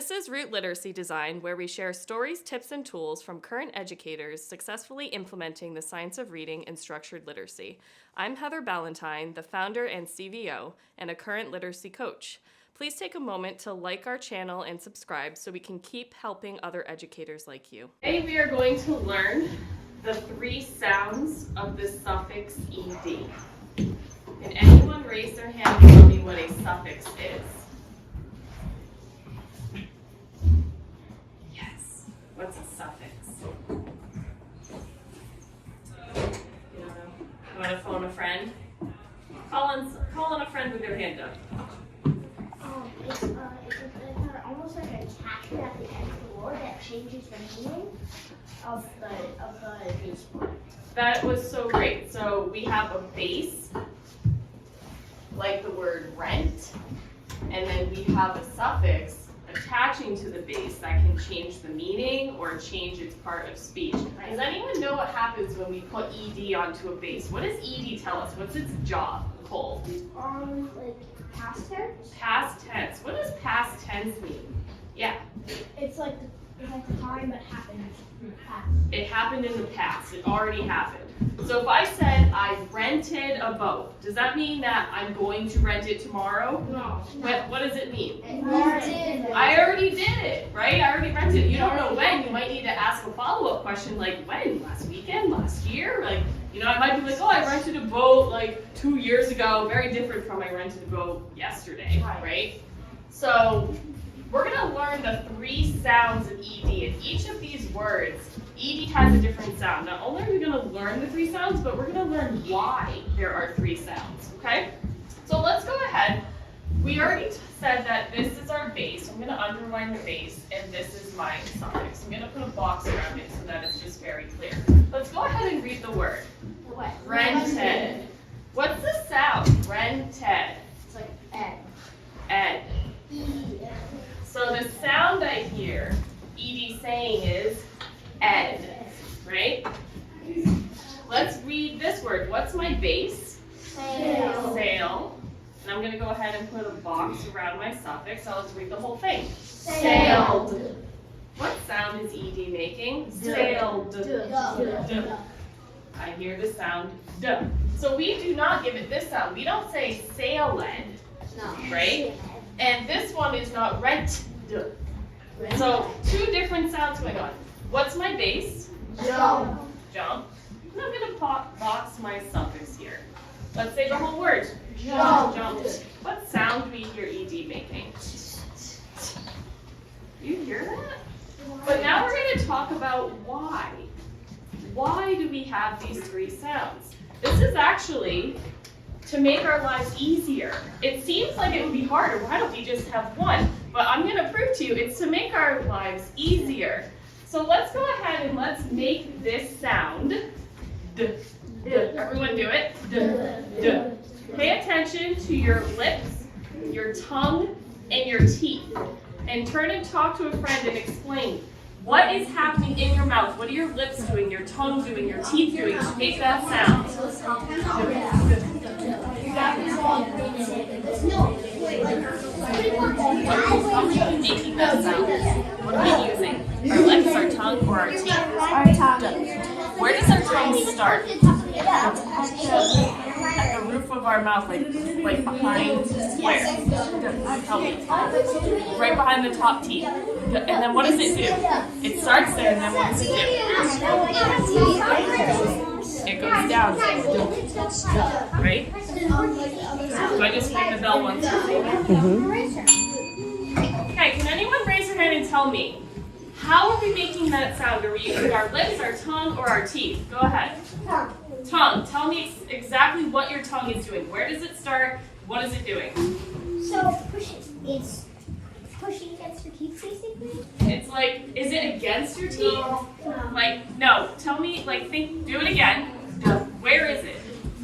This is Root Literacy Design, where we share stories, tips, and tools from current educators successfully implementing the science of reading and structured literacy. I'm Heather Ballantine, the founder and CVO, and a current literacy coach. Please take a moment to like our channel and subscribe so we can keep helping other educators like you. Today we are going to learn the 3 sounds of the suffix ed. Can anyone raise their hand and tell me what a suffix is? Yes. What's a suffix? You don't know? You want to phone a friend? Call on a friend with your hand up. It's almost like an attachment at the end of the word that changes the meaning of the base part. That was so great. So we have a base, like the word rent, and then we have a suffix attaching to the base that can change the meaning or change its part of speech. Does anyone know what happens when we put ed onto a base? What does ed tell us? What's its job, Cole? Like past tense? Past tense. What does past tense mean? Yeah. It's like the time that happened in the past. It happened in the past. It already happened. So if I said I rented a boat, does that mean that I'm going to rent it tomorrow? No. What does it mean? I already did it, right? I already rented it. You don't know when. You might need to ask a follow-up question like, when? Last weekend? Last year? Like, you know, I might be like, oh, I rented a boat like 2 years ago. Very different from I rented a boat yesterday, right? So we're going to learn the 3 sounds of ed. And each of these words, ed has a different sound. Not only are we going to learn the 3 sounds, but we're going to learn why there are 3 sounds, okay? So let's go ahead. We already said that this is our base. I'm going to underline the base, and this is my suffix. I'm going to put a box around it so that it's just very clear. Let's go ahead and read the word. What? Rented. What's the sound? Rented. It's like ed. Ed. E. So the sound I hear ed saying is ed, right? Let's read this word. What's my base? Sail. Sail. And I'm going to go ahead and put a box around my suffix. I'll just read the whole thing. Sailed. What sound is ed making? Sailed. Duh. I hear the sound duh. So we do not give it this sound. We don't say sailed, right? And this one is not rent. So 2 different sounds going on. What's my base? Jump. Jump. And I'm going to box my suffix here. Let's say the whole word. Jump. Jump. What sound do we hear ed making? You hear that? But now we're going to talk about why. Why do we have these 3 sounds? This is actually to make our lives easier. It seems like it would be harder. Why don't we just have 1? But I'm going to prove to you it's to make our lives easier. So let's go ahead and let's make this sound. D. D. Everyone do it. D. D. Pay attention to your lips, your tongue, and your teeth. And turn and talk to a friend and explain what is happening in your mouth. What are your lips doing, your tongue doing, your teeth doing to make that sound? Making that sound. What are we using? Our lips, our tongue, or our teeth? Our tongue. Where does our tongue start? At the roof of our mouth, like behind where? Help me. Right behind the top teeth. And then what does it do? It starts there, and then what does it do? It goes down. Right? So I just ring the bell once. Okay, can anyone raise their hand and tell me, how are we making that sound? Are we using our lips, our tongue, or our teeth? Go ahead. Tongue. Tell me exactly what your tongue is doing. Where does it start? What is it doing? So it's pushing against your teeth, basically. It's like, is it against your teeth? No. Like, no. Tell me, like, do it again. Where is it?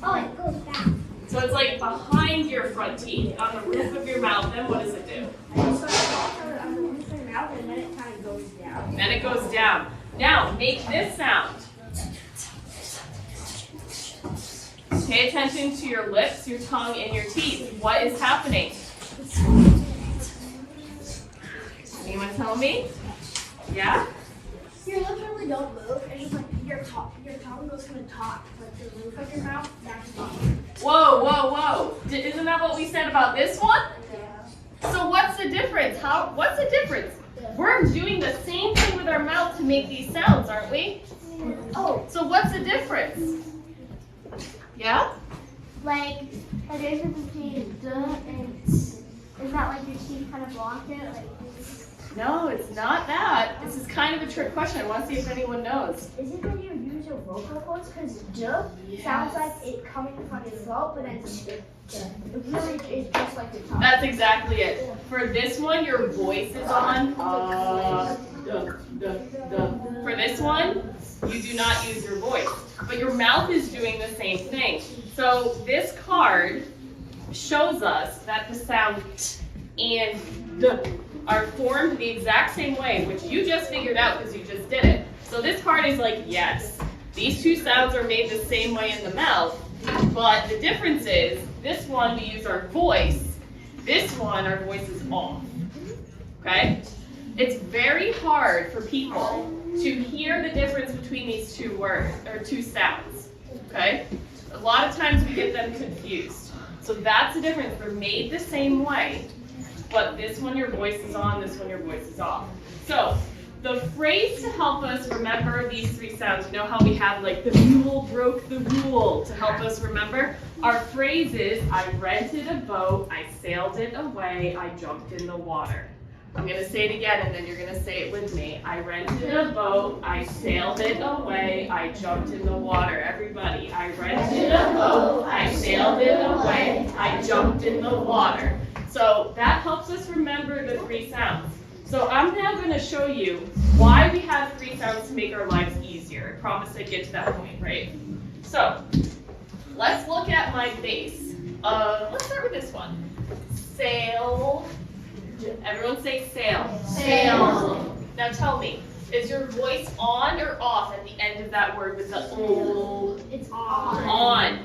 Oh, it goes back. So it's like behind your front teeth, on the roof of your mouth. Then what does it do? So it starts on the roof of your mouth, and then it kind of goes down. Then it goes down. Now, make this sound. Pay attention to your lips, your tongue, and your teeth. What is happening? Anyone tell me? Yeah? Your lips really don't move. It's just like your tongue goes from the top, like the roof of your mouth, back to the bottom. Whoa, whoa, whoa. Isn't that what we said about this one? So what's the difference? What's the difference? We're doing the same thing with our mouth to make these sounds, aren't we? Oh. So what's the difference? Yeah? Like, the difference between duh and is that like your teeth kind of block it? Like, No, it's not that. This is kind of a trick question. I want to see if anyone knows. is it when you use your vocal cords? Because duh sounds like it coming from your throat, but then it really is just like the tongue. That's exactly it. For this one, your voice is on. Duh, duh, duh. For this one, you do not use your voice. But your mouth is doing the same thing. So this card shows us that the sound t and d are formed the exact same way, which you just figured out because you just did it. So this card is like, yes, these two sounds are made the same way in the mouth, but the difference is, this one we use our voice, this one our voice is off, okay? It's very hard for people to hear the difference between these two words, or two sounds, okay? A lot of times we get them confused. So that's the difference, they're made the same way, but this one your voice is on, this one your voice is off. So the phrase to help us remember these three sounds, you know how we have like the mule broke the rule to help us remember? Our phrase is, I rented a boat, I sailed it away, I jumped in the water. I'm going to say it again and then you're going to say it with me. I rented a boat, I sailed it away, I jumped in the water. Everybody, I rented a boat, I sailed it away, I jumped in the water. So that helps us remember the three sounds. So I'm now going to show you why we have three sounds to make our lives easier. I promise I'd get to that point, right? So let's look at my base. Let's start with this one. Sail. Everyone say sail. Sail. Now tell me, is your voice on or off at the end of that word with the O? It's on. On.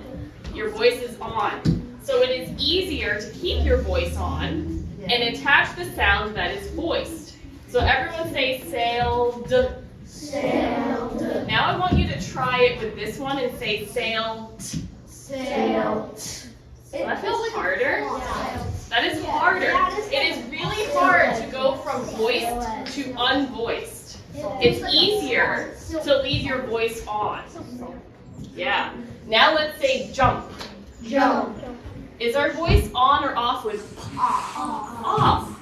Your voice is on. So it is easier to keep your voice on and attach the sound that is voiced. So everyone say sailed. Sailed. Now I want you to try it with this one and say sailed. Sailed. So that feels harder. That is harder. It is really hard to go from voiced to unvoiced. It's easier to leave your voice on. Yeah. Now let's say jump. Jump. Is our voice on or off with off?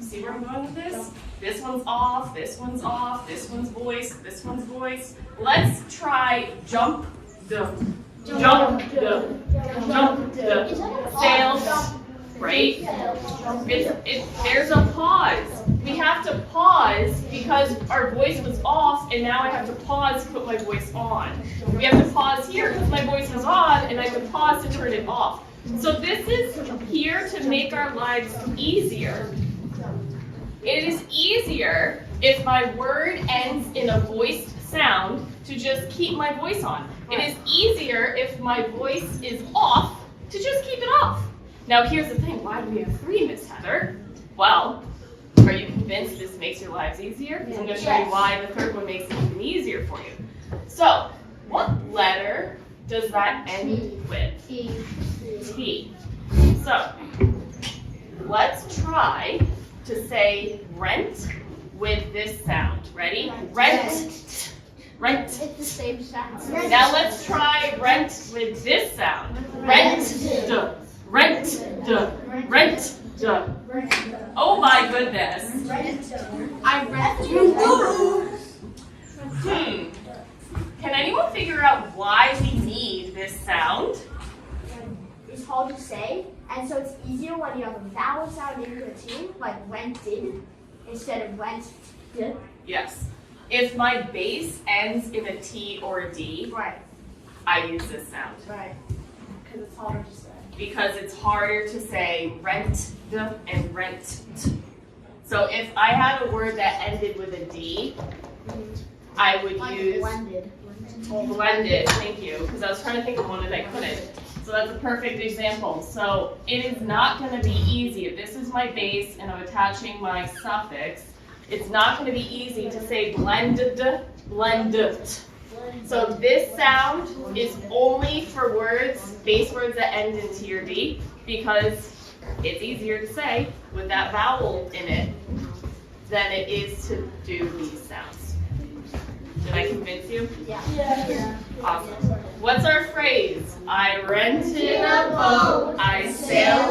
See where I'm going with this? This one's off, this one's off, this one's voice, this one's voice. Let's try jump, the jump, the jump, the sail, right? There's a pause. We have to pause because our voice was off and now I have to pause to put my voice on. We have to pause here because my voice was on and I can pause to turn it off. So this is here to make our lives easier. It is easier if my word ends in a voiced sound to just keep my voice on. It is easier if my voice is off to just keep it off. Now here's the thing, why do we have three, Miss Heather? Well, are you convinced this makes your lives easier? I'm going to show you why the third one makes it even easier for you. So, what letter does that end with? T. So, let's try to say rent with this sound. Ready? Rent. Rent. It's the same sound. Now let's try rent with this sound. Rent. Duh. Rent. Duh. Rent. Duh. Oh my goodness. I rent you. Can anyone figure out why we need this sound? It's hard to say, and so it's easier when you have a vowel sound in between, like rented, instead of rent. Yes. If my base ends in a T or a D, Right. I use this sound. Right. Because it's harder to say. Because it's harder to say rent and rent. So if I had a word that ended with a D, I would use blended. blended. Thank you, because I was trying to think of one and I couldn't. So that's a perfect example. So it is not going to be easy. If this is my base and I'm attaching my suffix, It's not going to be easy to say blended, blended. So this sound is only for words, base words that end in T or D, because it's easier to say with that vowel in it than it is to do these sounds. Did I convince you? Yeah. Awesome. What's our phrase? I rented a boat, I sailed